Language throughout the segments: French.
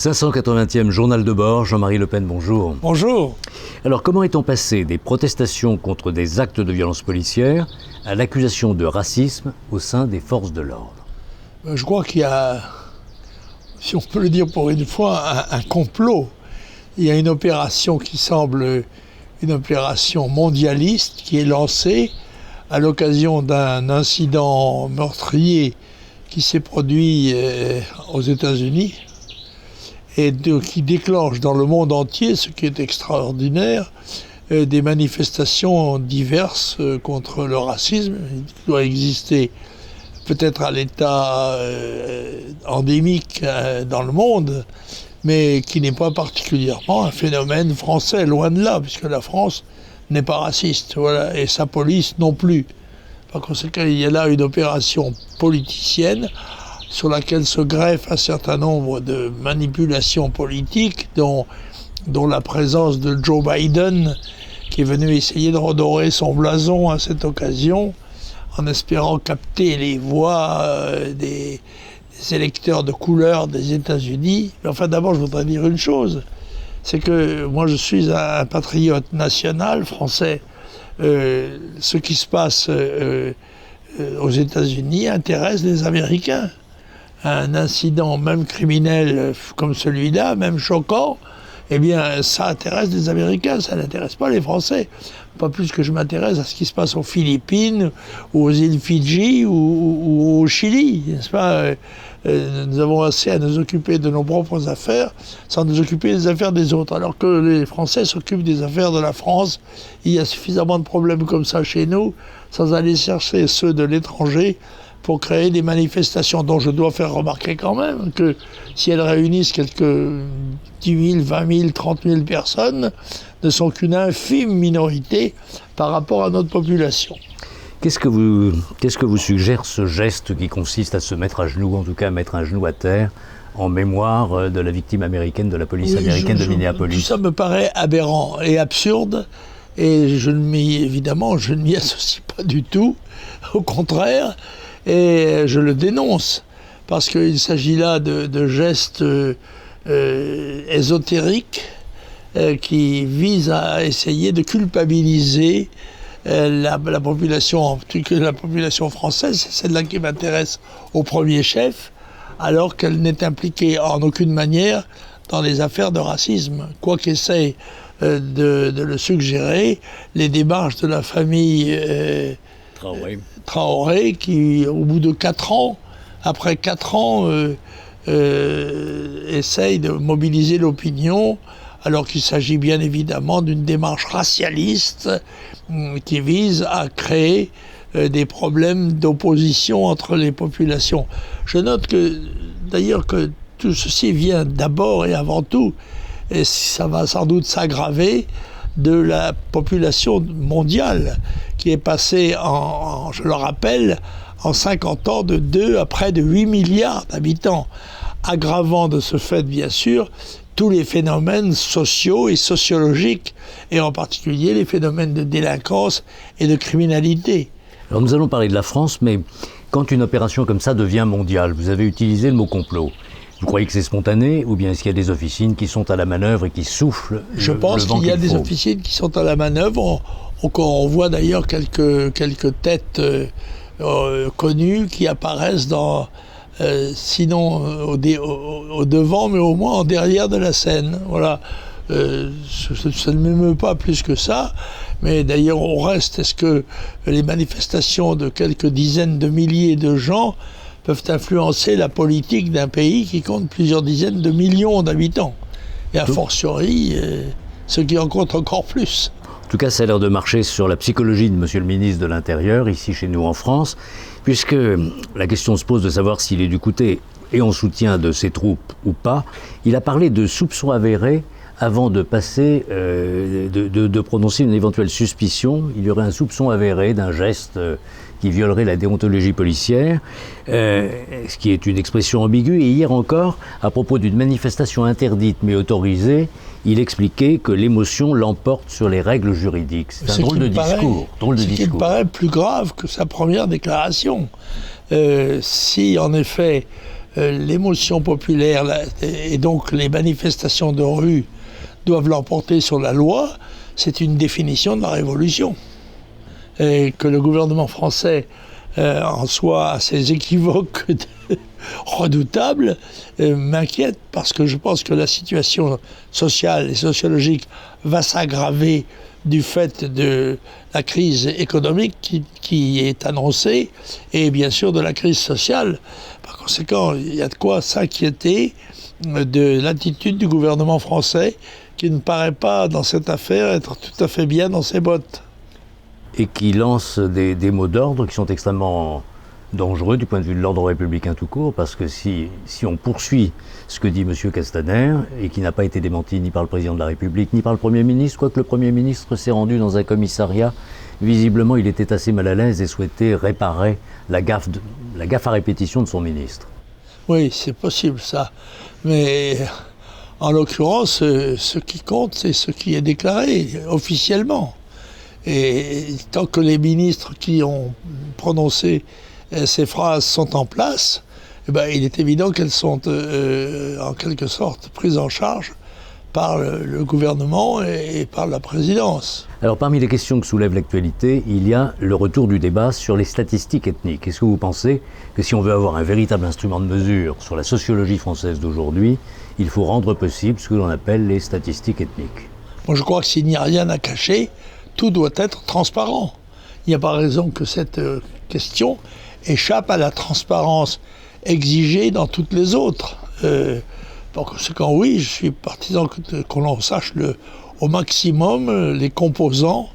580e journal de bord, Jean-Marie Le Pen, bonjour. Bonjour. Alors, comment est-on passé des protestations contre des actes de violence policière à l'accusation de racisme au sein des forces de l'ordre? Je crois qu'il y a, si on peut le dire pour une fois, un complot. Il y a une opération qui semble une opération mondialiste qui est lancée à l'occasion d'un incident meurtrier qui s'est produit aux États-Unis et qui déclenche dans le monde entier, ce qui est extraordinaire, des manifestations diverses contre le racisme. Il doit exister peut-être à l'état endémique dans le monde, mais qui n'est pas particulièrement un phénomène français, loin de là, puisque la France n'est pas raciste, voilà, et sa police non plus. Par conséquent, il y a là une opération politicienne sur laquelle se greffe un certain nombre de manipulations politiques, dont la présence de Joe Biden, qui est venu essayer de redorer son blason à cette occasion, en espérant capter les voix des électeurs de couleur des États-Unis. Mais enfin, d'abord, je voudrais dire une chose, c'est que moi, je suis un patriote national français. Ce qui se passe aux États-Unis intéresse les Américains. Un incident, même criminel comme celui-là, même choquant, eh bien, ça intéresse les Américains, ça n'intéresse pas les Français. Pas plus que je m'intéresse à ce qui se passe aux Philippines, ou aux îles Fidji, ou au Chili, n'est-ce pas ? Nous avons assez à nous occuper de nos propres affaires, sans nous occuper des affaires des autres. Alors que les Français s'occupent des affaires de la France, il y a suffisamment de problèmes comme ça chez nous, sans aller chercher ceux de l'étranger, pour créer des manifestations dont je dois faire remarquer quand même que si elles réunissent quelques 10 000, 20 000, 30 000 personnes, ne sont qu'une infime minorité par rapport à notre population. Qu'est-ce que vous suggère ce geste qui consiste à se mettre à genoux, en tout cas à mettre un genou à terre, en mémoire de la victime américaine de la police américaine de Minneapolis? Tout ça me paraît aberrant et absurde, et évidemment, je ne m'y associe pas du tout, au contraire, et je le dénonce, parce qu'il s'agit là de gestes ésotériques qui visent à essayer de culpabiliser la population, en tout cas la population française, c'est celle-là qui m'intéresse au premier chef, alors qu'elle n'est impliquée en aucune manière dans les affaires de racisme. Quoi qu'essaie de le suggérer, les démarches de la famille Traoré, qui, au bout de 4 ans, après 4 ans, essaye de mobiliser l'opinion, alors qu'il s'agit bien évidemment d'une démarche racialiste qui vise à créer des problèmes d'opposition entre les populations. Je note d'ailleurs que tout ceci vient d'abord et avant tout, et ça va sans doute s'aggraver, de la population mondiale qui est passée je le rappelle, en 50 ans de 2 à près de 8 milliards d'habitants, aggravant de ce fait bien sûr tous les phénomènes sociaux et sociologiques, et en particulier les phénomènes de délinquance et de criminalité. Alors nous allons parler de la France, mais quand une opération comme ça devient mondiale, vous avez utilisé le mot complot. Vous croyez que c'est spontané, ou bien est-ce qu'il y a des officines qui sont à la manœuvre et qui soufflent Je pense qu'il y a des officines qui sont à la manœuvre. On voit d'ailleurs quelques têtes connues qui apparaissent sinon au devant, mais au moins en derrière de la scène. Voilà. Ça ne m'émeut pas plus que ça, mais d'ailleurs au reste, est-ce que les manifestations de quelques dizaines de milliers de gens peuvent influencer la politique d'un pays qui compte plusieurs dizaines de millions d'habitants, et a fortiori ceux qui en comptent encore plus. En tout cas, ça a l'air de marcher sur la psychologie de Monsieur le ministre de l'Intérieur, ici chez nous en France, puisque la question se pose de savoir s'il est du côté et en soutien de ses troupes ou pas. Il a parlé de soupçons avérés avant de passer, de prononcer une éventuelle suspicion. Il y aurait un soupçon avéré d'un geste qui violerait la déontologie policière, ce qui est une expression ambiguë. Et hier encore, à propos d'une manifestation interdite mais autorisée, il expliquait que l'émotion l'emporte sur les règles juridiques. C'est un drôle de discours. Ce qui me paraît plus grave que sa première déclaration. Si en effet l'émotion populaire et donc les manifestations de rue doivent l'emporter sur la loi, c'est une définition de la révolution. Et que le gouvernement français en soit à ces équivoques redoutables m'inquiète, parce que je pense que la situation sociale et sociologique va s'aggraver du fait de la crise économique qui est annoncée et bien sûr de la crise sociale. Par conséquent, il y a de quoi s'inquiéter de l'attitude du gouvernement français qui ne paraît pas dans cette affaire être tout à fait bien dans ses bottes. Et qui lance des mots d'ordre qui sont extrêmement dangereux du point de vue de l'ordre républicain tout court, parce que si on poursuit ce que dit M. Castaner, et qui n'a pas été démenti ni par le président de la République, ni par le Premier ministre, quoique le Premier ministre s'est rendu dans un commissariat, visiblement il était assez mal à l'aise et souhaitait réparer la gaffe à répétition de son ministre. Oui, c'est possible ça, mais en l'occurrence, ce qui compte, c'est ce qui est déclaré officiellement. Et tant que les ministres qui ont prononcé ces phrases sont en place, eh ben, il est évident qu'elles sont en quelque sorte prises en charge par le gouvernement et par la présidence. Alors parmi les questions que soulève l'actualité, il y a le retour du débat sur les statistiques ethniques. Est-ce que vous pensez que si on veut avoir un véritable instrument de mesure sur la sociologie française d'aujourd'hui, il faut rendre possible ce que l'on appelle les statistiques ethniques? Moi je crois que s'il n'y a rien à cacher, tout doit être transparent. Il n'y a pas raison que cette question échappe à la transparence exigée dans toutes les autres. Par conséquent, oui, je suis partisan qu'on sache au maximum les composants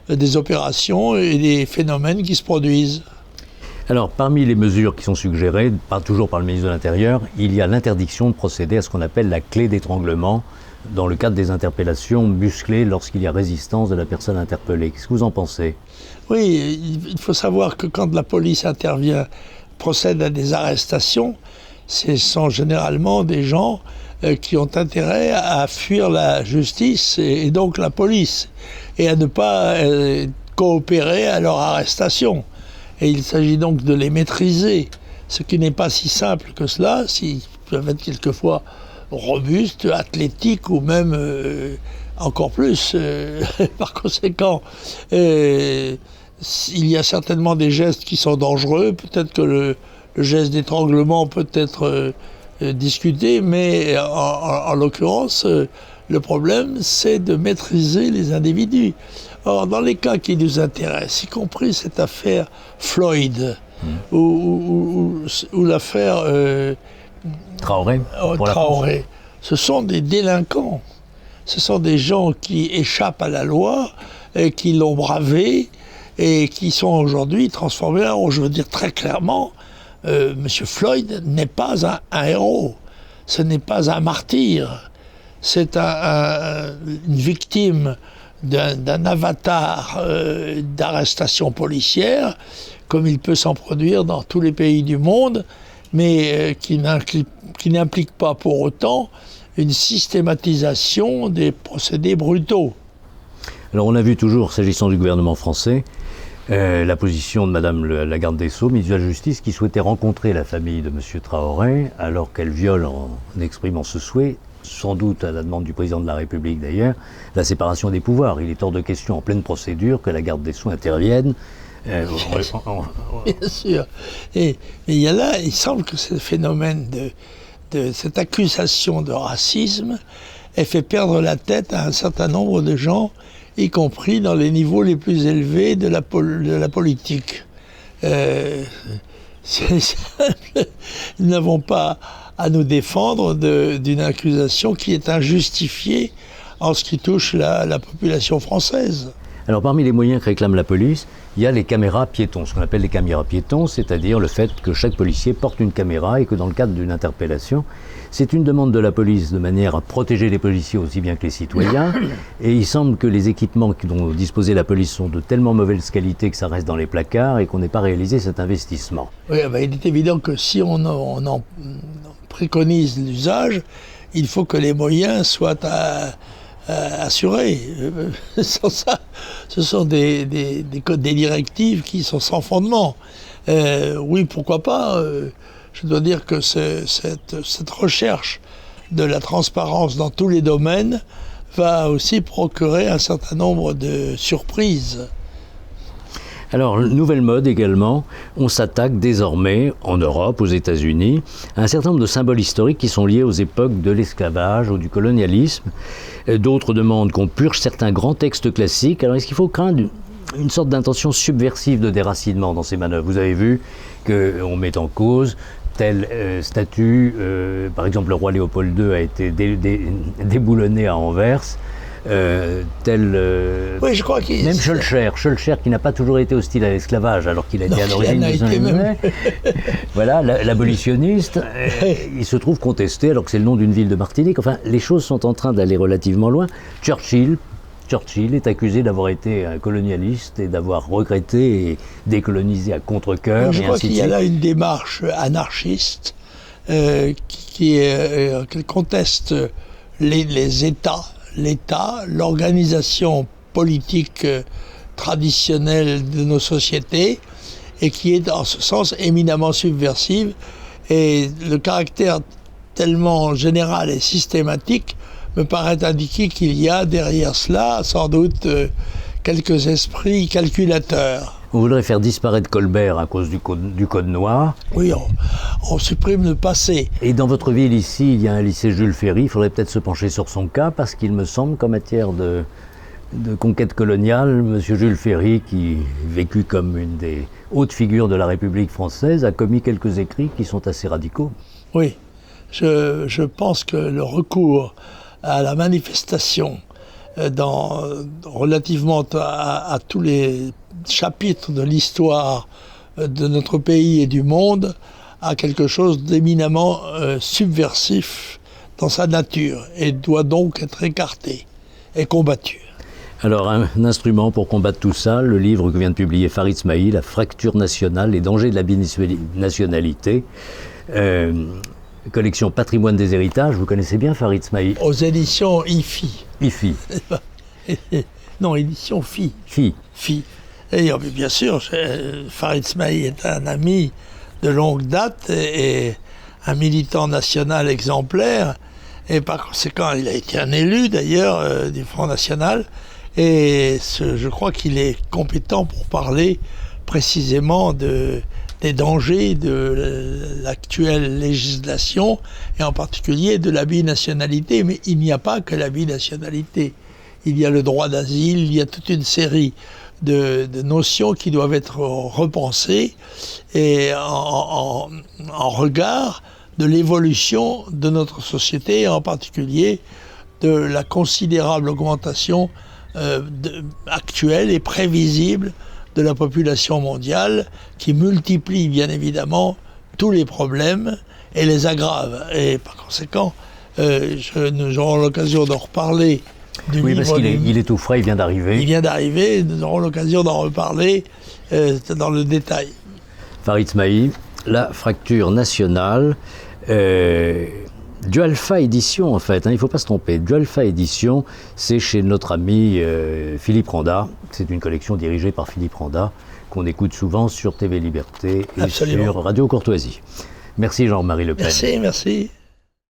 des opérations et des phénomènes qui se produisent. Alors, parmi les mesures qui sont suggérées, pas toujours par le ministre de l'Intérieur, il y a l'interdiction de procéder à ce qu'on appelle la clé d'étranglement dans le cadre des interpellations musclées lorsqu'il y a résistance de la personne interpellée. Qu'est-ce que vous en pensez? Oui, il faut savoir que quand la police intervient, procède à des arrestations, ce sont généralement des gens qui ont intérêt à fuir la justice et donc la police, et à ne pas coopérer à leur arrestation. Et il s'agit donc de les maîtriser, ce qui n'est pas si simple que cela, s'ils peuvent être quelquefois robustes, athlétiques ou même encore plus. Par conséquent, il y a certainement des gestes qui sont dangereux, peut-être que le geste d'étranglement peut être discuté, mais en l'occurrence, le problème, c'est de maîtriser les individus. Or, dans les cas qui nous intéressent, y compris cette affaire Floyd, ou l'affaire Traoré, ce sont des délinquants. Ce sont des gens qui échappent à la loi, et qui l'ont bravé, et qui sont aujourd'hui transformés. Alors, je veux dire très clairement, M. Floyd n'est pas un héros, ce n'est pas un martyr, c'est une victime d'un avatar d'arrestation policière, comme il peut s'en produire dans tous les pays du monde, mais qui n'implique pas pour autant une systématisation des procédés brutaux. Alors on a vu toujours, s'agissant du gouvernement français, la position de Madame la garde des Sceaux, ministre de la Justice, qui souhaitait rencontrer la famille de M. Traoré, alors qu'elle viole, en exprimant ce souhait, sans doute à la demande du président de la République d'ailleurs, la séparation des pouvoirs. Il est hors de question, en pleine procédure, que la garde des Sceaux intervienne. Bien sûr. Mais il semble que ce phénomène de cette accusation de racisme ait fait perdre la tête à un certain nombre de gens, y compris dans les niveaux les plus élevés de la politique. C'est simple. Nous n'avons pas à nous défendre d'une accusation qui est injustifiée en ce qui touche la population française. Alors parmi les moyens que réclame la police, il y a les caméras piétons, ce qu'on appelle les caméras piétons, c'est-à-dire le fait que chaque policier porte une caméra et que dans le cadre d'une interpellation, c'est une demande de la police de manière à protéger les policiers aussi bien que les citoyens. Et il semble que les équipements dont disposait la police sont de tellement mauvaise qualité que ça reste dans les placards et qu'on n'ait pas réalisé cet investissement. Oui, il est évident que si on en préconise l'usage, il faut que les moyens soient assurés. Sans ça, ce sont des directives qui sont sans fondement. Oui, pourquoi pas je dois dire que cette recherche de la transparence dans tous les domaines va aussi procurer un certain nombre de surprises. Alors, nouvelle mode également, on s'attaque désormais, en Europe, aux États-Unis, à un certain nombre de symboles historiques qui sont liés aux époques de l'esclavage ou du colonialisme. D'autres demandent qu'on purge certains grands textes classiques. Alors, est-ce qu'il faut craindre une sorte d'intention subversive de déracinement dans ces manœuvres? Vous avez vu qu'on met en cause telle statue, par exemple le roi Léopold II a été déboulonné à Anvers. Oui, je crois qu'il... Même Schœlcher qui n'a pas toujours été hostile à l'esclavage, alors qu'il a été à l'origine de Saint-Denis. Voilà, l'abolitionniste, il se trouve contesté alors que c'est le nom d'une ville de Martinique. Enfin, les choses sont en train d'aller relativement loin. Churchill est accusé d'avoir été un colonialiste et d'avoir regretté et décolonisé à contre-cœur. Je crois qu'il y a là une démarche anarchiste qui conteste les États, l'État, l'organisation politique traditionnelle de nos sociétés, et qui est en ce sens éminemment subversive. Et le caractère tellement général et systématique me paraît indiquer qu'il y a derrière cela sans doute quelques esprits calculateurs. On voudrait faire disparaître Colbert à cause du Code noir. Oui, on supprime le passé. Et dans votre ville ici, il y a un lycée Jules Ferry. Il faudrait peut-être se pencher sur son cas, parce qu'il me semble qu'en matière de conquête coloniale, M. Jules Ferry, qui vécut comme une des hautes figures de la République française, a commis quelques écrits qui sont assez radicaux. Oui, je pense que le recours à la manifestation relativement à tous les chapitres de l'histoire de notre pays et du monde a quelque chose d'éminemment subversif dans sa nature et doit donc être écarté et combattu. Alors, un instrument pour combattre tout ça, le livre que vient de publier Farid Smaï, La fracture nationale, les dangers de la binationalité, collection Patrimoine des héritages. Vous connaissez bien Farid Smaï? Aux éditions IFI. IFI. Non, édition FI. FI. Et bien sûr, Farid Smaï est un ami de longue date et un militant national exemplaire. Et par conséquent, il a été un élu d'ailleurs du Front National. Et je crois qu'il est compétent pour parler précisément des dangers de l'actuelle législation, et en particulier de la binationalité. Mais il n'y a pas que la binationalité. Il y a le droit d'asile, il y a toute une série de notions qui doivent être repensées et en regard de l'évolution de notre société, et en particulier de la considérable augmentation actuelle et prévisible de la population mondiale, qui multiplie bien évidemment tous les problèmes et les aggrave. Et par conséquent, nous aurons l'occasion d'en reparler du livre. Oui, parce qu'il est tout frais, il vient d'arriver. Il vient d'arriver, nous aurons l'occasion d'en reparler dans le détail. Farid Smaï, La fracture nationale, du Alpha Édition en fait, il ne faut pas se tromper. Du Alpha Édition, c'est chez notre ami Philippe Randa. C'est une collection dirigée par Philippe Randa, qu'on écoute souvent sur TV Liberté et Absolument. sur Radio Courtoisie. Merci Jean-Marie Le Pen. Merci.